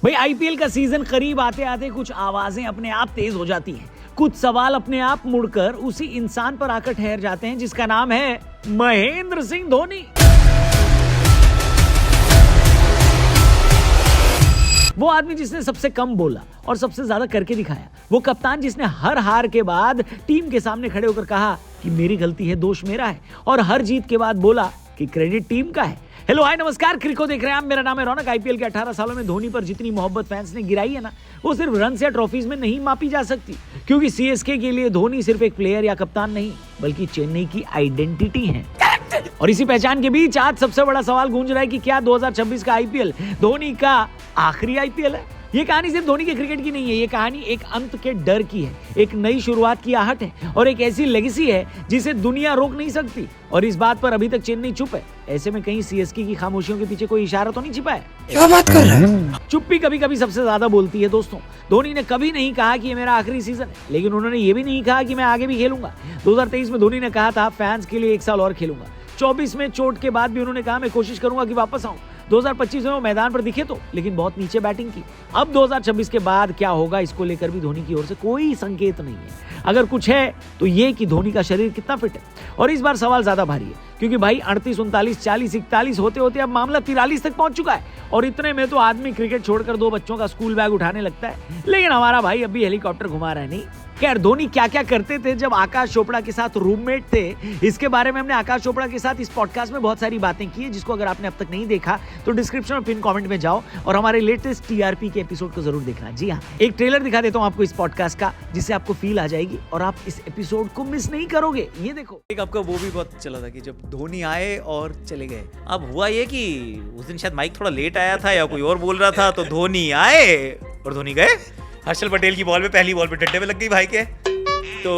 भाई आईपीएल का सीजन करीब आते आते कुछ आवाजें अपने आप तेज हो जाती हैं, कुछ सवाल अपने आप मुड़कर उसी इंसान पर आकर ठहर जाते हैं जिसका नाम है महेंद्र सिंह धोनी। वो आदमी जिसने सबसे कम बोला और सबसे ज्यादा करके दिखाया, वो कप्तान जिसने हर हार के बाद टीम के सामने खड़े होकर कहा कि मेरी गलती है, दोष मेरा है, और हर जीत के बाद बोला कि क्रेडिट टीम का है। हेलो हाय नमस्कार, क्रिको देख रहे हैं आप, मेरा नाम है रौनक। आईपीएल के 18 सालों में धोनी पर जितनी मोहब्बत फैंस ने गिराई है ना, वो सिर्फ रन या ट्रॉफीज में नहीं मापी जा सकती, क्योंकि सीएसके के लिए धोनी सिर्फ एक प्लेयर या कप्तान नहीं, बल्कि चेन्नई की आइडेंटिटी है। और इसी पहचान के बीच आज सबसे बड़ा सवाल गूंज रहा है कि क्या 2026 का आईपीएल धोनी का आखिरी आईपीएल है। ये कहानी सिर्फ धोनी के क्रिकेट की नहीं है, ये कहानी एक अंत के डर की है, एक नई शुरुआत की आहट है और एक ऐसी लेगेसी है जिसे दुनिया रोक नहीं सकती। और इस बात पर अभी तक चेन्नई चुप है। ऐसे में कहीं सीएसके की खामोशियों के पीछे कोई इशारा तो नहीं छिपा है? क्या बात कर रहा है? चुप्पी कभी कभी सबसे ज्यादा बोलती है दोस्तों। धोनी ने कभी नहीं कहा कि ये मेरा आखिरी सीजन है, लेकिन उन्होंने ये भी नहीं कहा कि मैं आगे भी खेलूंगा। 2023 में धोनी ने कहा था फैंस के लिए 1 साल और खेलूंगा। 24 में चोट के बाद भी उन्होंने कहा मैं कोशिश करूंगा कि वापस आऊं। 2025 में वो मैदान पर दिखे तो, लेकिन बहुत नीचे बैटिंग की। अब 2026 के बाद क्या होगा, इसको लेकर भी धोनी की ओर से कोई संकेत नहीं है। अगर कुछ है तो ये कि धोनी का शरीर कितना फिट है। और इस बार सवाल ज्यादा भारी है, क्योंकि भाई 38, 39, 40, 41 होते होते अब मामला 43 तक पहुंच चुका है। और इतने में तो आदमी क्रिकेट छोड़कर 2 बच्चों का स्कूल बैग उठाने लगता है, लेकिन हमारा भाई अभी हेलीकॉप्टर घुमा रहा है नहीं। खैर, धोनी क्या क्या करते थे जब आकाश चोपड़ा के साथ रूममेट थे, इसके बारे में हमने आकाश चोपड़ा के साथ इस पॉडकास्ट में बहुत सारी बातें की है, जिसको अगर आपने अब तक नहीं देखा तो डिस्क्रिप्शन और पिन कमेंट में जाओ और हमारे लेटेस्ट टीआरपी के एपिसोड को जरूर देखना। जी हाँ, एक ट्रेलर दिखा देता हूँ आपको इस पॉडकास्ट का, जिससे आपको फील आ जाएगी और आप इस एपिसोड को मिस नहीं करोगे। ये देखो। एक आपका वो भी बहुत चला था कि जब धोनी आए और चले गए। अब हुआ ये कि उस दिन शायद माइक थोड़ा लेट आया था या कोई और बोल रहा था, तो धोनी आए और धोनी गए। हर्षल पटेल की बॉल में, पहली बॉल पे डंडे में लग गई भाई के, तो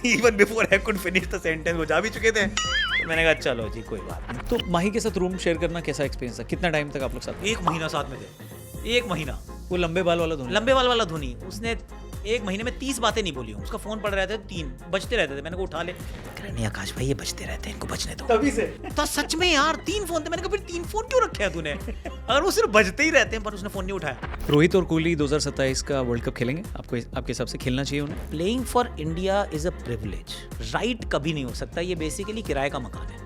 even before I could finish the sentence वो जा भी चुके थे। तो मैंने कहा चलो जी कोई बात नहीं। तो माही के साथ रूम शेयर करना कैसा एक्सपीरियंस था? कितना टाइम तक आप लोग साथ? 1 महीना साथ में थे, 1 महीना। वो लंबे बाल वाला धोनी? लंबे बाल वाला धोनी। उसने 1 महीने में 30 बातें नहीं बोली। उसका फोन पड़ रहे थे, 3 बजते रहते थे। मैंने कहा उठा ले, नहीं आकाश भाई ये बजते रहते हैं, इनको बजने दो। तभी से तो सच में यार 3 फोन थे। मैंने कहा फिर 3 फोन क्यों रखे हैं तूने? अगर वो सिर्फ बजते ही रहते हैं, पर उसने फोन नहीं उठाया। रोहित और कोहली 2027 का वर्ल्ड कप खेलेंगे? आपको आपके हिसाब से खेलना चाहिए उन्हें? Playing for India is a privilege, right कभी नहीं हो सकता। ये बेसिकली किराए का मकान है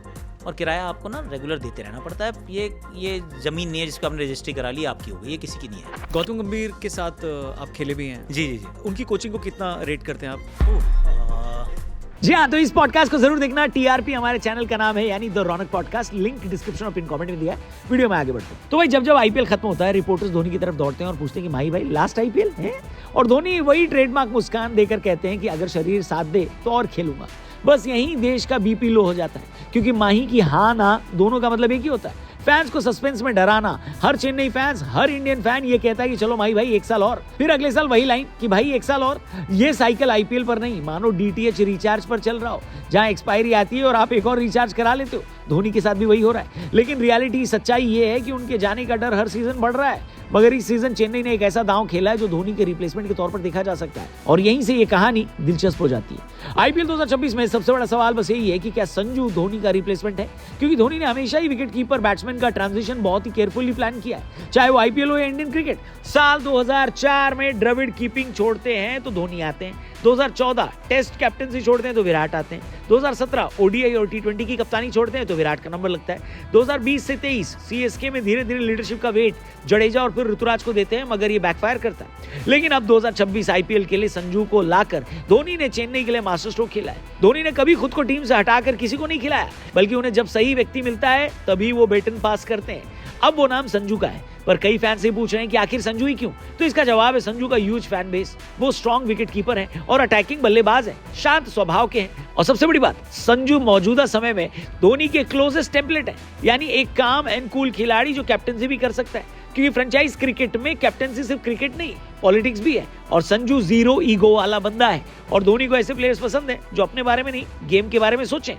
और किराया आपको ना रेगुलर देते रहना पड़ता है। ये जमीन नहीं है जिसको आपने रजिस्ट्री करा ली, आपकी हो गई, ये किसी की नहीं है। गौतम गंभीर के साथ आप खेले भी हैं? जी जी जी। उनकी कोचिंग को कितना रेट करते हैं आप? जी हाँ, तो इस पॉडकास्ट को जरूर देखना। टीआरपी हमारे चैनल का नाम है, यानी the Raunak podcast. Link description और पिन कमेंट में दिया है। वीडियो में आगे बढ़ते हैं। तो भाई जब आईपीएल खत्म होता है, रिपोर्टर्स धोनी की तरफ दौड़ते हैं और पूछते हैं कि भाई लास्ट आईपीएल है? और धोनी वही ट्रेडमार्क मुस्कान देकर कहते हैं कि अगर शरीर साथ दे तो और खेलूंगा। बस यहीं देश का बीपी लो हो जाता है, क्योंकि माही की हाँ ना दोनों का मतलब एक ही होता है, फैंस को सस्पेंस में डराना। हर चेन्नई फैंस, हर इंडियन फैन ये कहता है कि चलो माही भाई 1 साल और, फिर अगले साल वही लाइन कि भाई 1 साल और। ये साइकिल आईपीएल पर नहीं, मानो डीटीएच रिचार्ज पर चल रहा हो, जहां एक्सपायरी आती है और आप एक और रिचार्ज करा लेते हो। धोनी के साथ भी वही हो रहा है। लेकिन रियलिटी सच्चाई ये है कि उनके जाने का डर हर सीजन बढ़ रहा है। मगर इस सीजन चेन्नई ने एक ऐसा दांव खेला है जो धोनी के रिप्लेसमेंट के तौर पर देखा जा सकता है, और यहीं से ये कहानी दिलचस्प हो जाती है। आईपीएल 2026 में सबसे बड़ा सवाल बस यही है कि क्या संजू धोनी का रिप्लेसमेंट है, क्योंकि धोनी ने हमेशा ही विकेट कीपर बैट्समैन का ट्रांजिशन बहुत ही केयरफुली प्लान किया है, चाहे वो आईपीएल हो या इंडियन क्रिकेट। साल 2004 में द्रविड़ कीपिंग छोड़ते हैं तो धोनी आते हैं। 2014 टेस्ट कैप्टनसी छोड़ते हैं तो विराट आते हैं। 2017 ओडीआई और टी20 की कप्तानी छोड़ते हैं तो विराट का नंबर लगता है। 2020 से 23 सीएसके में धीरे धीरे लीडरशिप का वेट जडेजा और फिर ऋतुराज को देते हैं, मगर ये बैकफायर करता है। लेकिन अब 2026 आईपीएल के लिए संजू को लाकर धोनी ने चेन्नई के लिए मास्टर स्ट्रोक खेला है। धोनी ने कभी खुद को टीम से हटाकर किसी को नहीं खिलाया, बल्कि उन्हें जब सही व्यक्ति मिलता है तभी वो बेटन पास करते हैं। अब वो नाम संजू का है, पर कई फैन से पूछ रहे हैं कि आखिर संजू ही क्यों? तो इसका जवाब है संजू का ह्यूज फैन बेस। वो स्ट्रॉन्ग विकेट कीपर हैं और अटैकिंग बल्लेबाज हैं, शांत स्वभाव के हैं, और सबसे बड़ी बात, संजू मौजूदा समय में धोनी के क्लोजेस्ट टेम्पलेट है, यानी एक काम एंड कूल खिलाड़ी जो कैप्टनसी भी कर सकता है। क्योंकि फ्रेंचाइज क्रिकेट में कैप्टनसी सिर्फ क्रिकेट नहीं, पॉलिटिक्स भी है, और संजू जीरो ईगो वाला बंदा है। और धोनी को ऐसे प्लेयर्स पसंद है जो अपने बारे में नहीं, गेम के बारे में सोचें।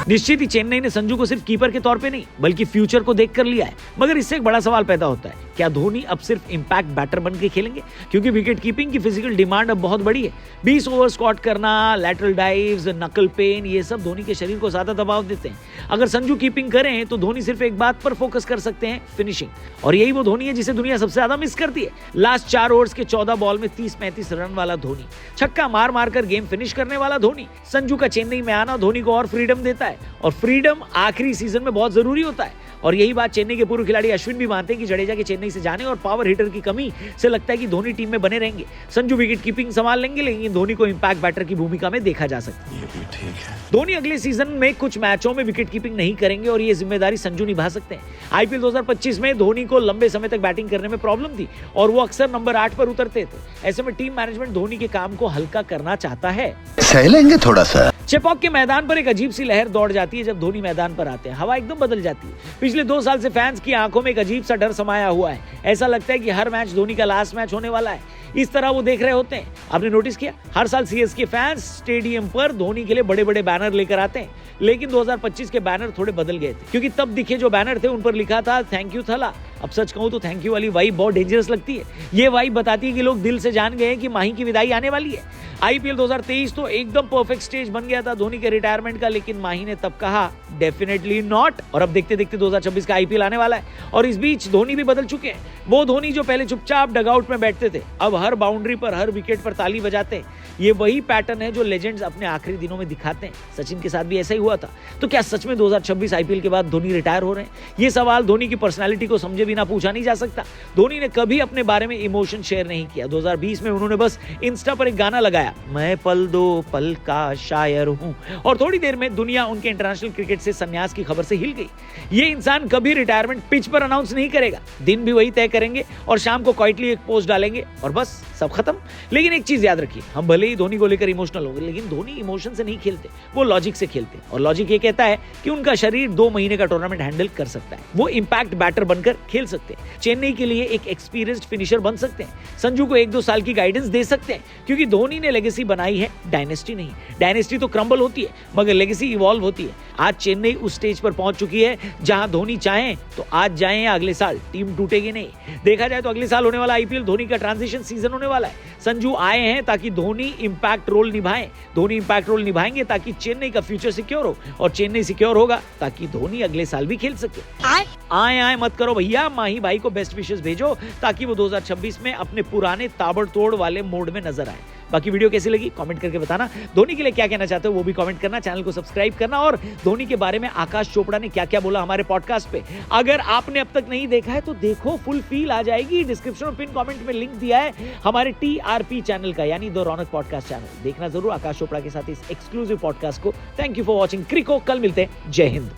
निश्चित ही चेन्नई ने संजू को सिर्फ कीपर के तौर पे नहीं बल्कि फ्यूचर को देख कर लिया है, मगर इससे एक बड़ा सवाल पैदा होता है, क्या धोनी अब सिर्फ इंपैक्ट बैटर बन के खेलेंगे? क्योंकि विकेट कीपिंग की फिजिकल डिमांड अब बहुत बड़ी है। 20 ओवर स्क्वाट करना, लैटरल डाइव्स, नकल पेन, ये सब धोनी के शरीर को ज्यादा दबाव देते हैं। अगर संजू कीपिंग करें तो धोनी सिर्फ एक बात पर फोकस कर सकते हैं, फिनिशिंग। और यही वो धोनी है जिसे दुनिया सबसे ज्यादा मिस करती है। लास्ट 4 ओवर्स के 14 बॉल में 30-35 रन वाला धोनी, छक्का मार मार कर गेम फिनिश करने वाला धोनी। संजू का चेन्नई में आना धोनी को और फ्रीडम देता है, और फ्रीडम आखिरी सीजन में बहुत जरूरी होता है। और यही बात चेन्नई के पूर्व खिलाड़ी अश्विन भी मानते हैं कि जडेजा के चेन्नई से जाने और पावर हिटर की कमी से लगता है कि धोनी टीम में बने रहेंगे। संजू विकेट कीपिंग संभाल लेंगे, लेकिन धोनी को इंपैक्ट बैटर की भूमिका में देखा जा सकता है। ये भी ठीक है। धोनी अगले सीजन में कुछ मैचों में विकेट कीपिंग नहीं करेंगे और ये जिम्मेदारी संजू निभा सकते हैं। आईपीएल 2025 में धोनी को लंबे समय तक बैटिंग करने में प्रॉब्लम थी और वो अक्सर नंबर 8 पर उतरते थे। ऐसे में टीम मैनेजमेंट धोनी के काम को हल्का करना चाहता है। सह लेंगे थोड़ा सा। चेपॉक के मैदान पर एक अजीब सी लहर दौड़ जाती है जब धोनी मैदान पर आते हैं। हवा एकदम बदल जाती है। पिछले 2 साल से फैंस की आंखों में एक अजीब सा डर समाया हुआ है। ऐसा लगता है कि हर मैच धोनी का लास्ट मैच होने वाला है, इस तरह वो देख रहे होते हैं। आपने नोटिस किया, हर साल सीएसके फैंस स्टेडियम पर धोनी के लिए बड़े बड़े बैनर लेकर आते हैं, लेकिन 2025 के बैनर थोड़े बदल गए थे, क्योंकि तब दिखे जो बैनर थे उन पर लिखा था थैंक यू थला। अब सच कहूं तो थैंक यू वाली वाइब बहुत डेंजरस लगती है। ये वाइब बताती है कि लोग दिल से जान गए हैं कि माही की विदाई आने वाली है। आईपीएल 2023 तो एकदम परफेक्ट स्टेज बन गया था धोनी के रिटायरमेंट का, लेकिन माही ने तब कहा डेफिनेटली नॉट। और अब देखते देखते 2026 का आईपीएल आने वाला है और इस बीच धोनी भी बदल चुके हैं। वो धोनी जो पहले चुपचाप डगआउट में बैठते थे, अब हर बाउंड्री पर, हर विकेट पर ताली बजाते हैं। ये वही पैटर्न है जो लेजेंड्स अपने आखिरी दिनों में दिखाते हैं। सचिन के साथ भी ऐसा ही हुआ था। तो क्या सच में 2026 आईपीएल के बाद धोनी रिटायर हो रहे हैं? ये सवाल धोनी की पर्सनैलिटी को समझे बिना पूछा नहीं जा सकता। धोनी ने कभी अपने बारे में इमोशन शेयर नहीं किया। 2020 में उन्होंने बस इंस्टा पर एक गाना लगाया, मैं पल दो पल का शायर हूं, और थोड़ी देर में दुनिया उनके इंटरनेशनल क्रिकेट से संन्यास की खबर से हिल गई। ये इंसान कभी रिटायरमेंट पिच पर अनाउंस नहीं करेगा। दिन भी वही तय करेंगे और शाम को क्वाइटली एक पोस्ट डालेंगे और बस सब खत्म। लेकिन एक चीज याद रखिए, हम भले ही धोनी को लेकर इमोशनल होंगे, लेकिन धोनी इमोशन से नहीं खेलते, वो लॉजिक से खेलते हैं। और लॉजिक ये कहता है कि उनका शरीर 2 महीने का टूर्नामेंट हैंडल कर सकता है। वो इंपैक्ट बैटर बनकर खेल सकते हैं, चेन्नई के लिए एक एक्सपीरियंस्ड फिनिशर बन सकते हैं, संजू को 1-2 साल की गाइडेंस दे सकते हैं, क्योंकि धोनी ने लेगेसी बनाई है, डायनेस्टी नहीं। डायनेस्टी तो क्रम्बल होती है मगर लेगेसी इवॉल्व होती है। आज चेन्नई उस स्टेज पर पहुंच चुकी है जहां धोनी चाहें तो आज जाएं या अगले साल, टीम टूटेगी नहीं। देखा जाए तो अगले साल होने वाला आईपीएल धोनी का ट्रांजिशन सीजन होने वाला है। संजू आए हैं ताकि धोनी इंपैक्ट रोल निभाएं, धोनी इंपैक्ट रोल निभाएंगे ताकि चेन्नई का फ्यूचर सिक्योर हो, और चेन्नई सिक्योर होगा ताकि धोनी अगले साल भी खेल सके। आए मत करो भैया, माही भाई को बेस्ट विशेस भेजो ताकि वो 2026 में अपने पुराने ताबड़तोड़ वाले मोड में नजर आए। बाकी वीडियो कैसी लगी कमेंट करके बताना। धोनी के लिए क्या कहना चाहते हो वो भी कमेंट करना, चैनल को सब्सक्राइब करना, और धोनी के बारे में आकाश चोपड़ा ने क्या क्या बोला हमारे पॉडकास्ट पे अगर आपने अब तक नहीं देखा है तो देखो, फुल फील आ जाएगी। डिस्क्रिप्शन में पिन कमेंट में लिंक दिया है हमारे टीआरपी चैनल का, यानी द रौनक पॉडकास्ट चैनल। देखना जरूर आकाश चोपड़ा के साथ इस एक्सक्लूसिव पॉडकास्ट को। Thank you for watching crico. कल मिलते हैं। जय हिंद।